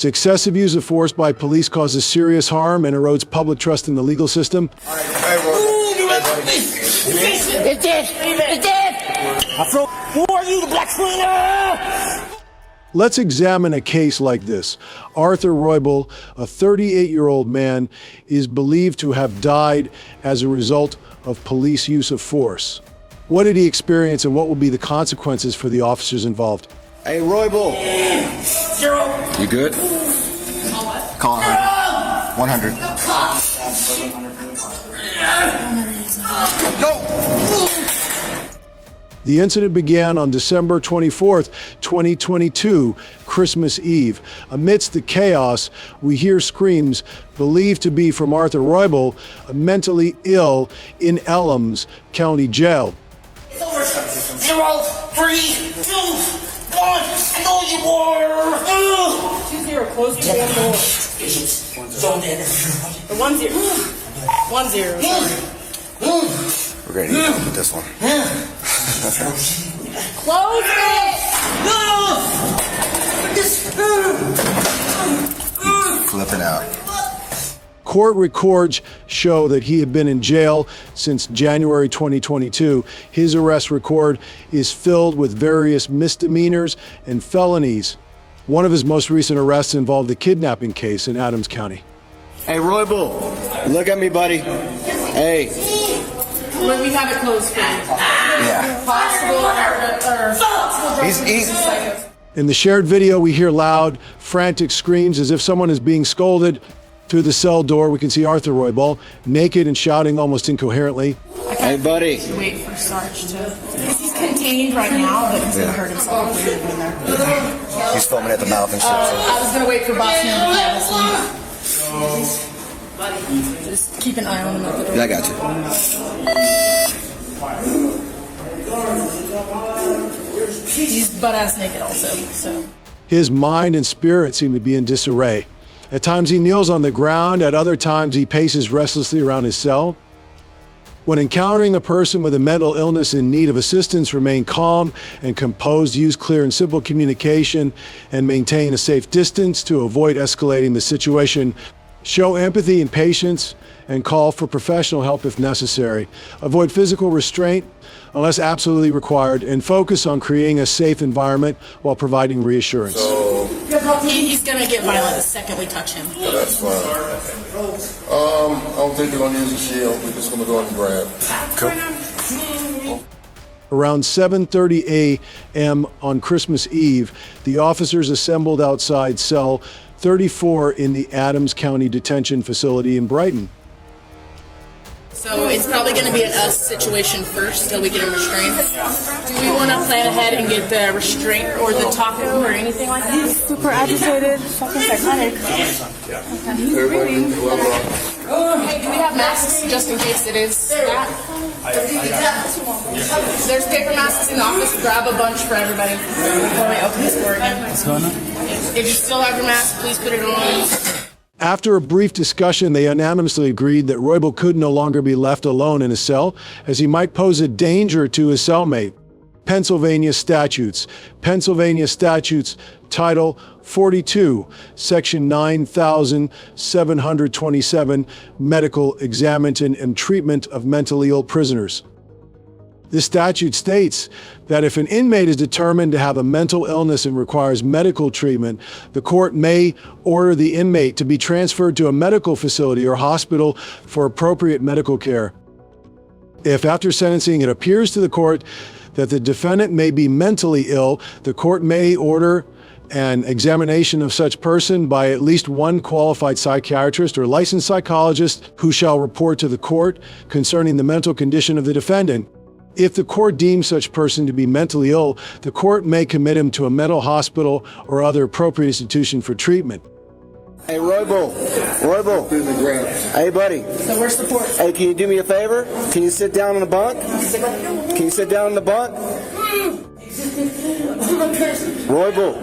Excessive use of force by police causes serious harm and erodes public trust in the legal system. It's dead! It's dead! Who are you, the black screener? Let's examine a case like this. Arthur Roybal, a 38-year-old man, is believed to have died as a result of police use of force. What did he experience and what will be the consequences for the officers involved? Hey, Roybal. You good? Call 100. Go! The incident began on December 24th, 2022, Christmas Eve. Amidst the chaos, we hear screams believed to be from Arthur Roybal, mentally ill in Elms County Jail. 0, 3, 2, 1. I know you were. 2-0. Close your damn door. 1-0. 1-0. We're gonna need help with this one. Close it. Flipping out. Court records show that he had been in jail since January 2022. His arrest record is filled with various misdemeanors and felonies. One of his most recent arrests involved a kidnapping case in Adams County. Hey, Roybal, look at me, buddy. Hey. When we have it closed for Yeah. possible He's In the shared video, we hear loud, frantic screams as if someone is being scolded. Through the cell door, we can see Arthur Roybal, naked and shouting almost incoherently. Hey, buddy. Wait for Sarge to. He's contained right now, but he's gonna hurt himself when in there. He's foaming at the mouth and shit. I was gonna wait for Boss Man to just keep an eye on him at the door. Yeah, I got you. He's butt-ass naked also, so. His mind and spirit seem to be in disarray. At times he kneels on the ground, at other times he paces restlessly around his cell. When encountering a person with a mental illness in need of assistance, remain calm and composed, use clear and simple communication, and maintain a safe distance to avoid escalating the situation. Show empathy and patience, and call for professional help if necessary. Avoid physical restraint unless absolutely required, and focus on creating a safe environment while providing reassurance. He's gonna get violent the second we touch him. Yeah, that's fine. I don't think they're gonna use a shield. We're just gonna go and grab. Cool. Around 7:30 a.m. on Christmas Eve, the officers assembled outside cell 34 in the Adams County Detention Facility in Brighton. So it's probably going to be an us situation first till we get him restrained. Do we want to plan ahead and get the restraint or the taco or anything like that? He's super agitated, fucking psychotic. He's breathing. Hey, do we have masks just in case it is that? There's paper masks in the office. Grab a bunch for everybody when we open this door again. What's going on? If you still have your mask, please put it on. After a brief discussion, they unanimously agreed that Roybal could no longer be left alone in his cell, as he might pose a danger to his cellmate. Pennsylvania statutes. Pennsylvania statutes, Title 42, Section 9727, Medical Examination and Treatment of Mentally Ill Prisoners. This statute states that if an inmate is determined to have a mental illness and requires medical treatment, the court may order the inmate to be transferred to a medical facility or hospital for appropriate medical care. If after sentencing it appears to the court that the defendant may be mentally ill, the court may order an examination of such person by at least one qualified psychiatrist or licensed psychologist who shall report to the court concerning the mental condition of the defendant. If the court deems such person to be mentally ill, the court may commit him to a mental hospital or other appropriate institution for treatment. Hey, Roybal. Roybal. Hey, buddy. So where's the port? Hey, can you do me a favor? Can you sit down on the bunk? Can you sit down on the bunk? Roybal.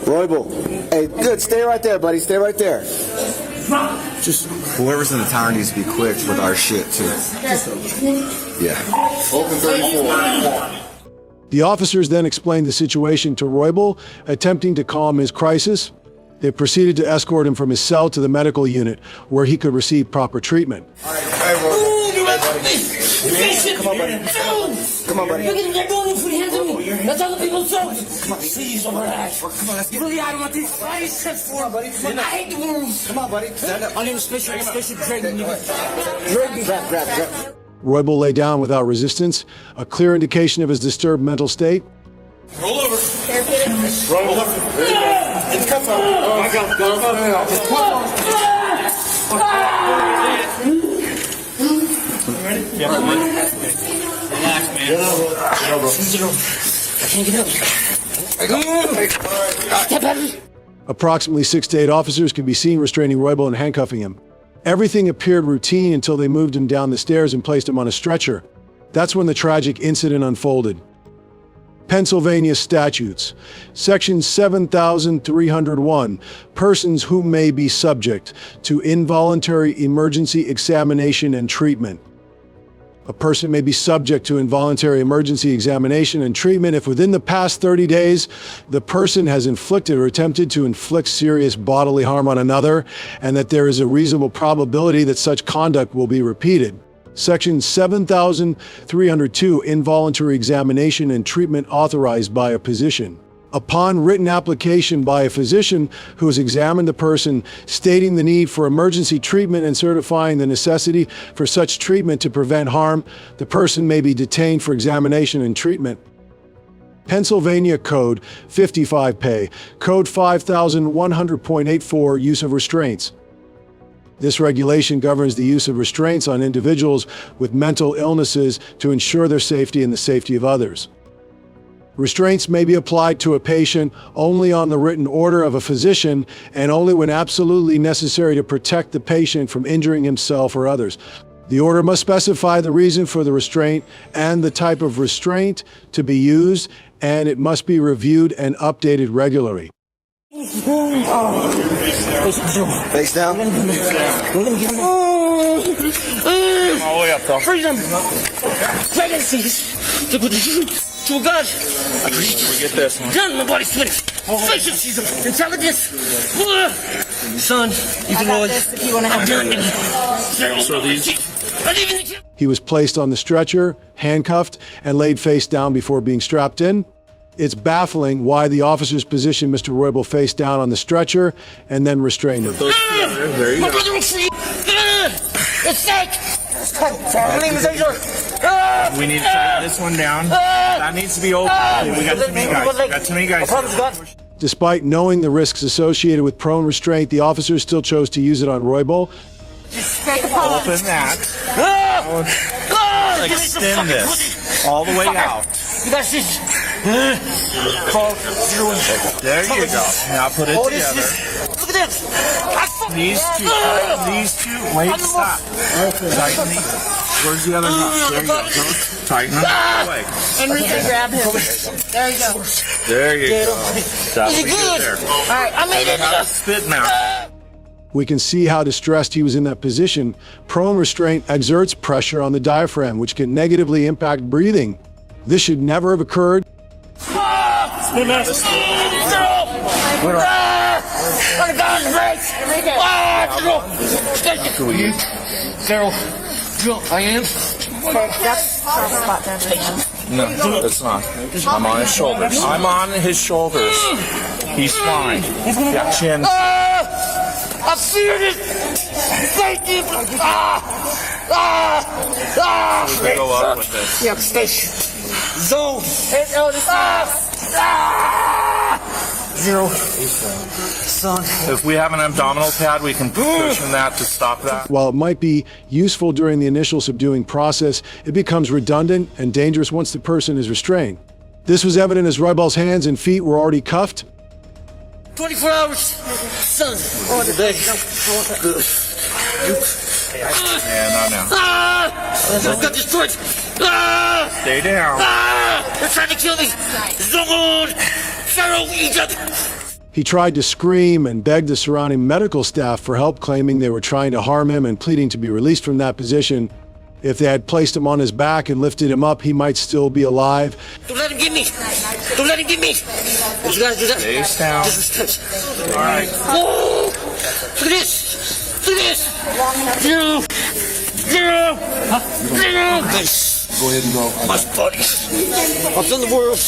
Roybal. Hey, good. Stay right there, buddy. Stay right there. Just whoever's in the tower needs to be quick with our shit, too. Yeah. Open 34. The officers then explained the situation to Roybal, attempting to calm his crisis. They proceeded to escort him from his cell to the medical unit, where he could receive proper treatment. Come on, buddy. Come on, buddy. Look at him, they're going in for the hands on me. That's all the people saw. Come on, please, outrage. Come on, let's get really out of this. I ain't set for it, buddy. I hate the wounds. Come on, buddy. Stand up. I need a special drag me. Drag me. Grab. Roybal lay down without resistance, a clear indication of his disturbed mental state. Roll over. Roll over. It's cuffed up. Oh, my God. Yeah, relax, man. I can't get up. Approximately 6 to 8 officers can be seen restraining Roybal and handcuffing him. Everything appeared routine until they moved him down the stairs and placed him on a stretcher. That's when the tragic incident unfolded. Pennsylvania statutes. Section 7301. Persons who may be subject to involuntary emergency examination and treatment. A person may be subject to involuntary emergency examination and treatment if within the past 30 days the person has inflicted or attempted to inflict serious bodily harm on another, and that there is a reasonable probability that such conduct will be repeated. Section 7302, involuntary examination and treatment authorized by a physician. Upon written application by a physician who has examined the person, stating the need for emergency treatment and certifying the necessity for such treatment to prevent harm, the person may be detained for examination and treatment. Pennsylvania Code 55 Pay, Code 5100.84, use of restraints. This regulation governs the use of restraints on individuals with mental illnesses to ensure their safety and the safety of others. Restraints may be applied to a patient only on the written order of a physician and only when absolutely necessary to protect the patient from injuring himself or others. The order must specify the reason for the restraint and the type of restraint to be used, and it must be reviewed and updated regularly. Face down. We're gonna give him all the way up, though. Freedom. Pregnancies. To God. We get this one. Gun, my body's sweating. Facial season. Intelligence. Son, you can roll it. I'm doing it. So these. He was placed on the stretcher, handcuffed, and laid face down before being strapped in. It's baffling why the officers positioned Mr. Roybal face down on the stretcher and then restrained him. My brother will free. It's sick. My name is Angel. We need to tighten this one down. That needs to be open. We got too many guys. Despite knowing the risks associated with prone restraint, the officers still chose to use it on Roybal. Open that. Extend this all the way out. You got this. There you go. Now put it together. Look at this. These two. Wait, stop. Tighten these. Where's the other nut? There you go. Tighten them. Away. And we can grab him. There you go. There you go. That'll be good there. All right, I made it. Spit now. We can see how distressed he was in that position. Prone restraint exerts pressure on the diaphragm, which can negatively impact breathing. This should never have occurred. I am. No, it's not. I'm on his shoulders. I'm on his shoulders. He's fine. Yeah, chin. I feared it. Thank you. We go up with this. Yeah, station. Zone. Zero. Son. If we have an abdominal pad, we can cushion that to stop that. While it might be useful during the initial subduing process, it becomes redundant and dangerous once the person is restrained. This was evident as Roybal's hands and feet were already cuffed. 24 hours. Son. Yeah, no. I got destroyed. Stay down. They're trying to kill me. Zone. Pharaoh, Egypt. He tried to scream and beg the surrounding medical staff for help, claiming they were trying to harm him and pleading to be released from that position. If they had placed him on his back and lifted him up, he might still be alive. Don't let him get me. Don't let him get me. You gotta do that. Facedown. All right. Oh, look at this. Look at this. Zero. Zero. Zero. Go ahead and go. My body. I've done the world.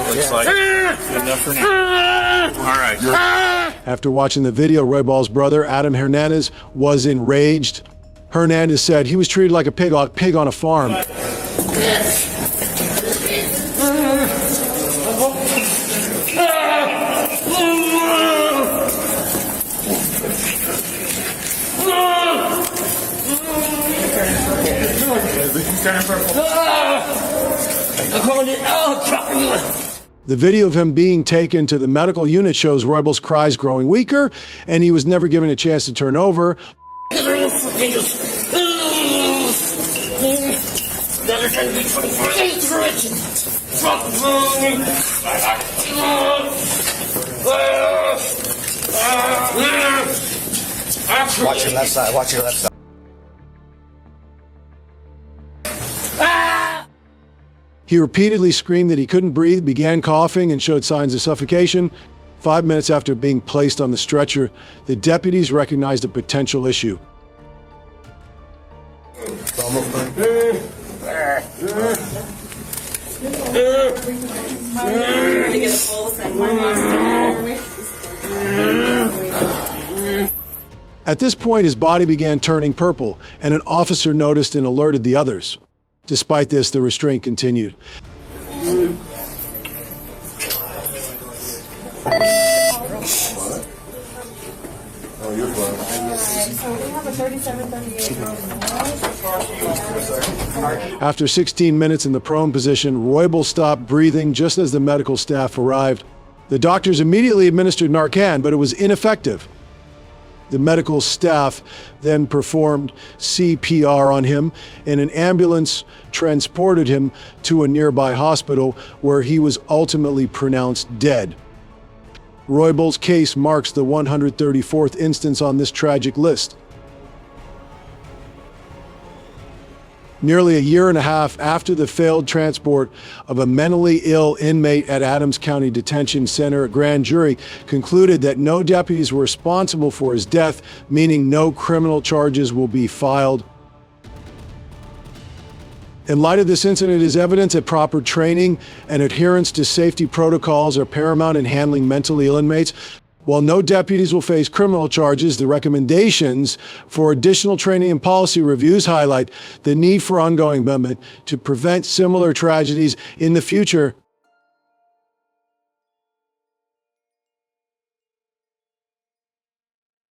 Looks like good enough for now. All right. After watching the video, Roybal's brother, Adam Hernandez, was enraged. Hernandez said he was treated like a pig on a farm. The video of him being taken to the medical unit shows Roybal's cries growing weaker, and he was never given a chance to turn over. Watch your left side. Watch your left side. He repeatedly screamed that he couldn't breathe, began coughing, and showed signs of suffocation. 5 minutes after being placed on the stretcher, the deputies recognized a potential issue. At this point, his body began turning purple, and an officer noticed and alerted the others. Despite this, the restraint continued. After 16 minutes in the prone position, Roybal stopped breathing just as the medical staff arrived. The doctors immediately administered Narcan, but it was ineffective. The medical staff then performed CPR on him, and an ambulance transported him to a nearby hospital where he was ultimately pronounced dead. Roybal's case marks the 134th instance on this tragic list. Nearly a year and a half after the failed transport of a mentally ill inmate at Adams County Detention Center, a grand jury concluded that no deputies were responsible for his death, meaning no criminal charges will be filed. In light of this incident, it is evidence that proper training and adherence to safety protocols are paramount in handling mentally ill inmates. While no deputies will face criminal charges, the recommendations for additional training and policy reviews highlight the need for ongoing commitment to prevent similar tragedies in the future.